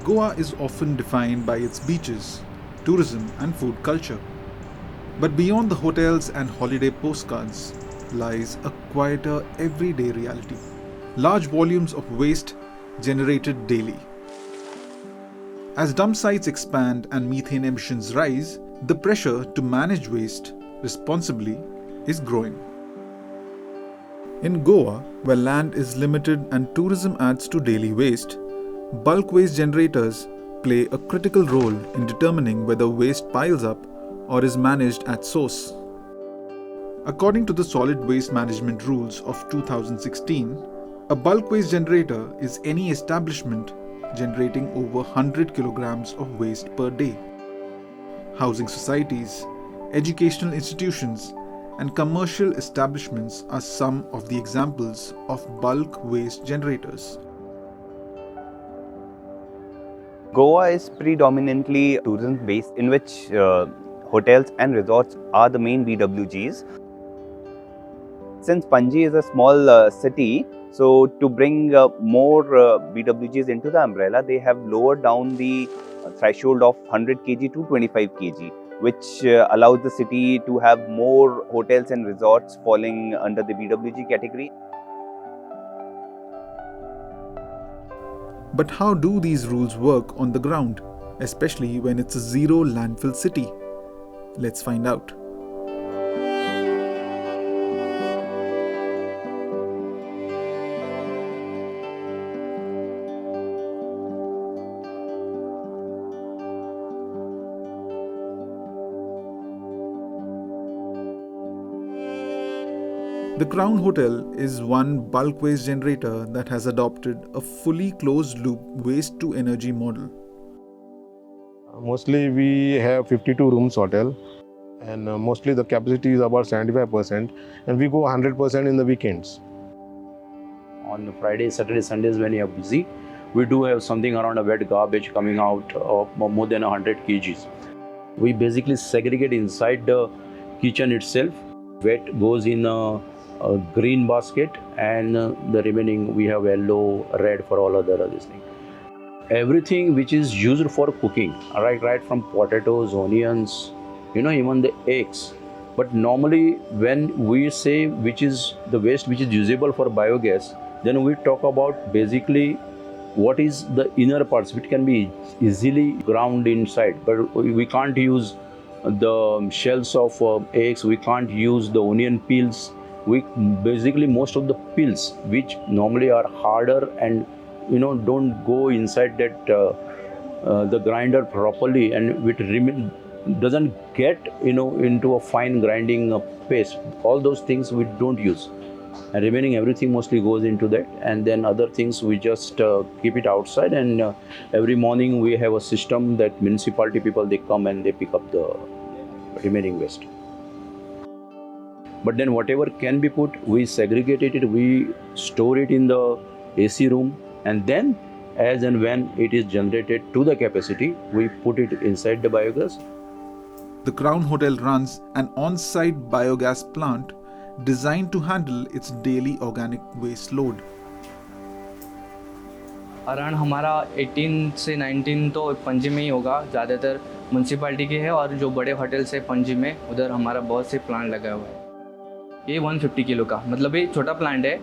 Goa is often defined by its beaches, tourism, and food culture. But beyond the hotels and holiday postcards lies a quieter everyday reality. Large volumes of waste generated daily. As dump sites expand and methane emissions rise, the pressure to manage waste responsibly is growing. In Goa, where land is limited and tourism adds to daily waste, bulk waste generators play a critical role in determining whether waste piles up or is managed at source. According to the Solid Waste Management Rules of 2016, a bulk waste generator is any establishment generating over 100 kilograms of waste per day. Housing societies, educational institutions, and commercial establishments are some of the examples of bulk waste generators. Goa is predominantly tourism based, in which hotels and resorts are the main BWGs. Since Panaji is a small city, so to bring more BWGs into the umbrella, they have lowered down the threshold of 100 kg to 25 kg, which allows the city to have more hotels and resorts falling under the BWG category. But how do these rules work on the ground, especially when it's a zero landfill city? Let's find out. The Crown Hotel is one bulk waste generator that has adopted a fully closed loop waste to energy model. Mostly we have 52 rooms hotel, and mostly the capacity is about 75%, and we go 100% in the weekends. On Fridays, Saturdays, Sundays when you are busy, we do have something around a wet garbage coming out of more than 100 kgs. We basically segregate inside the kitchen itself. Wet goes in a green basket, and the remaining we have yellow, red for all other things. Everything which is used for cooking, right from potatoes, onions, even the eggs. But normally when we say which is the waste which is usable for biogas, then we talk about basically what is the inner parts which can be easily ground inside. But we can't use the shells of eggs, we can't use the onion peels. We basically, most of the peels which normally are harder and don't go inside that the grinder properly, and which doesn't get into a fine grinding paste. All those things we don't use, and remaining everything mostly goes into that, and then other things we just keep it outside. And every morning we have a system that municipality people, they come and they pick up the remaining waste. But then whatever can be put, we segregate it, we store it in the AC room, and then as and when it is generated to the capacity, we put it inside the biogas. The Crown Hotel runs an on-site biogas plant designed to handle its daily organic waste load. Around हमारा 18 से 19 तो पणजी में ही होगा, ज़्यादातर municipality के है, और जो बड़े होटल्स है पणजी में, उधर हमारा बहुत से प्लांट लगा हुआ है। ये 150 किलो का, मतलब ये छोटा प्लांट है।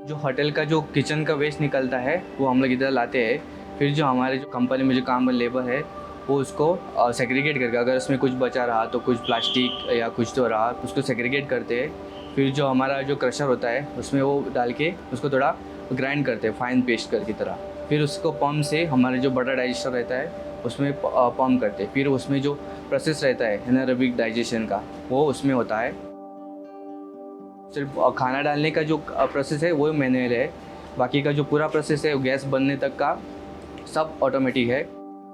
जो होटल का जो किचन का वेस्ट निकलता है वो हम लोग इधर लाते हैं, फिर जो हमारे जो कंपनी में जो काम लेबर है वो उसको सेग्रीगेट करके, अगर उसमें कुछ बचा रहा तो कुछ प्लास्टिक या कुछ तो रहा, उसको सेग्रीगेट करते हैं। फिर जो हमारा जो क्रशर होता है उसमें वो डाल के उसको थोड़ा ग्राइंड करते हैं फाइन पेस्ट करके तरह। फिर उसको पम्प से हमारे जो बड़ा डाइजेस्टर रहता है उसमें पम्प करते हैं। फिर उसमें जो प्रोसेस रहता है एनारोबिक डाइजेशन का, वो उसमें होता है। सिर्फ खाना डालने का जो प्रोसेस है वो मैनुअल है, बाकी का जो पूरा प्रोसेस है गैस बनने तक का सब ऑटोमेटिक है।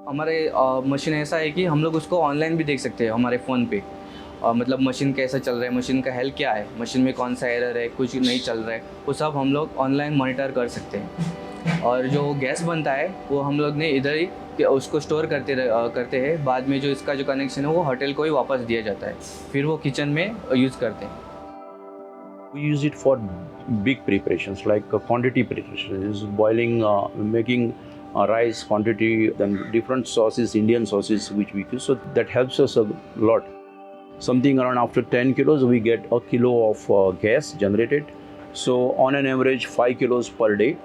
हमारे मशीन ऐसा है कि हम लोग उसको ऑनलाइन भी देख सकते हैं हमारे फ़ोन पे, मतलब मशीन कैसा चल रहा है, मशीन का हेल्थ क्या है, मशीन में कौन सा एरर है, कुछ नहीं चल रहा है, वो सब हम लोग ऑनलाइन मॉनिटर कर सकते हैं। और जो गैस बनता है वो हम लोग ने इधर ही उसको स्टोर करते हैं। बाद में जो इसका जो कनेक्शन है वो होटल को ही वापस दिया जाता है, फिर वो किचन में यूज़ करते हैं। We use it for big preparations like quantity preparations, boiling, making rice quantity, then different sauces, Indian sauces which we use. So that helps us a lot. Something around after 10 kilos, we get a kilo of gas generated. So on an average, 5 kilos per day.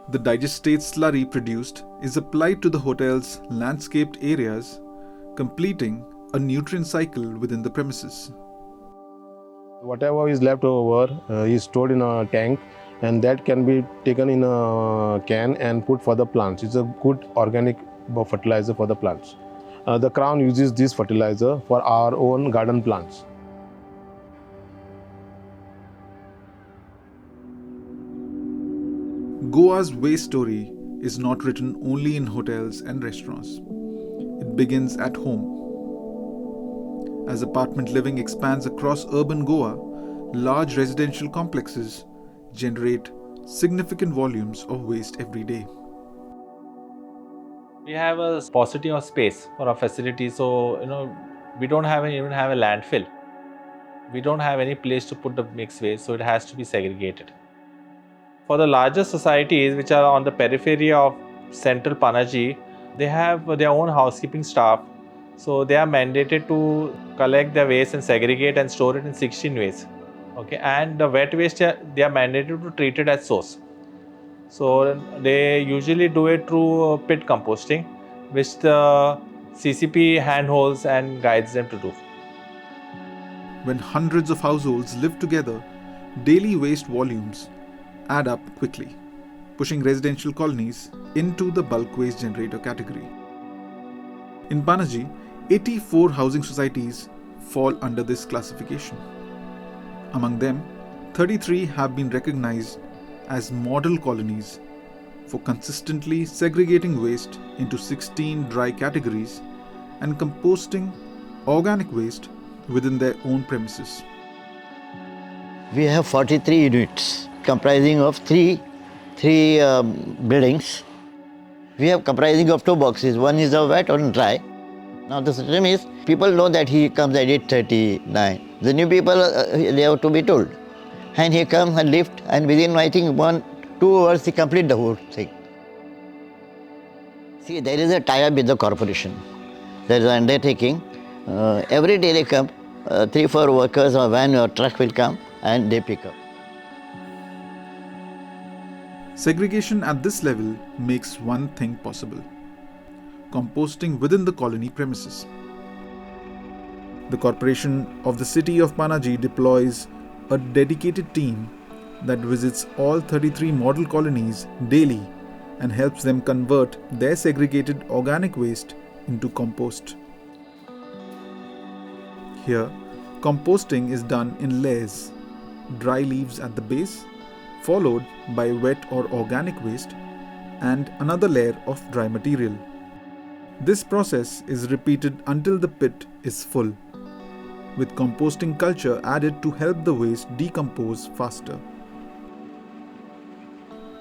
The digestate slurry produced is applied to the hotel's landscaped areas, completing a nutrient cycle within the premises. Whatever is left over is stored in a tank, and that can be taken in a can and put for the plants. It's a good organic fertilizer for the plants. The Crown uses this fertilizer for our own garden plants. Goa's waste story is not written only in hotels and restaurants. It begins at home. As apartment living expands across urban Goa, large residential complexes generate significant volumes of waste every day. We have a paucity of space for our facilities, so we don't even have a landfill. We don't have any place to put the mixed waste, so it has to be segregated. For the larger societies which are on the periphery of central Panaji, they have their own housekeeping staff. So they are mandated to collect their waste and segregate and store it in 16 ways. Okay, and the wet waste they are mandated to treat it at source. So they usually do it through pit composting, which the CCP handholds and guides them to do. When hundreds of households live together, daily waste volumes add up quickly, pushing residential colonies into the bulk waste generator category. In Panaji, 84 housing societies fall under this classification. Among them, 33 have been recognized as model colonies for consistently segregating waste into 16 dry categories and composting organic waste within their own premises. We have 43 units comprising of three buildings. We have comprising of two boxes. One is a wet, one dry. Now the system is, people know that he comes at 8:39. The new people, they have to be told. And he comes and lifts, and within, I think, 1-2 hours, he completes the whole thing. See, there is a tie-up with the corporation. There is an undertaking. Every day they come, 3-4 workers or van or truck will come and they pick up. Segregation at this level makes one thing possible: composting within the colony premises. The corporation of the city of Panaji deploys a dedicated team that visits all 33 model colonies daily and helps them convert their segregated organic waste into compost. Here, composting is done in layers: dry leaves at the base, followed by wet or organic waste, and another layer of dry material. This process is repeated until the pit is full, with composting culture added to help the waste decompose faster.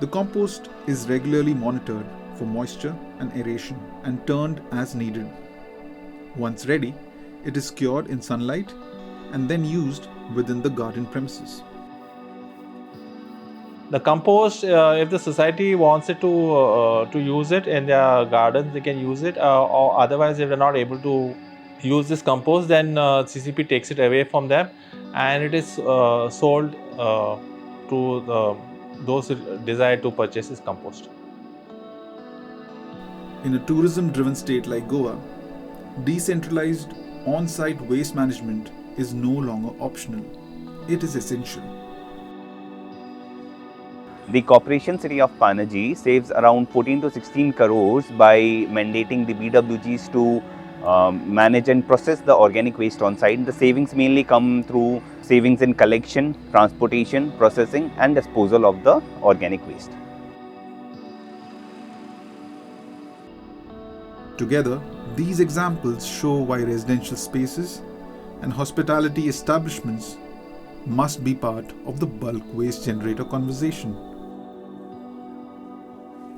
The compost is regularly monitored for moisture and aeration and turned as needed. Once ready, it is cured in sunlight and then used within the garden premises. The compost, if the society wants it to use it in their gardens, they can use it. Or otherwise, if they're not able to use this compost, then CCP takes it away from them, and it is sold to those who desire to purchase this compost. In a tourism-driven state like Goa, decentralized on-site waste management is no longer optional. It is essential. The corporation city of Panaji saves around 14 to 16 crores by mandating the BWGs to manage and process the organic waste on site. The savings mainly come through savings in collection, transportation, processing and disposal of the organic waste. Together, these examples show why residential spaces and hospitality establishments must be part of the bulk waste generator conversation.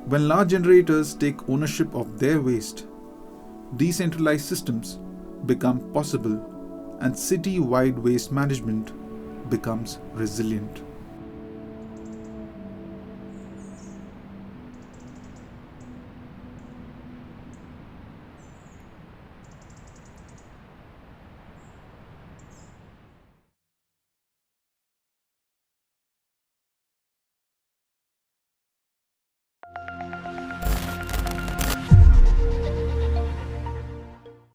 When large generators take ownership of their waste, decentralized systems become possible and city-wide waste management becomes resilient.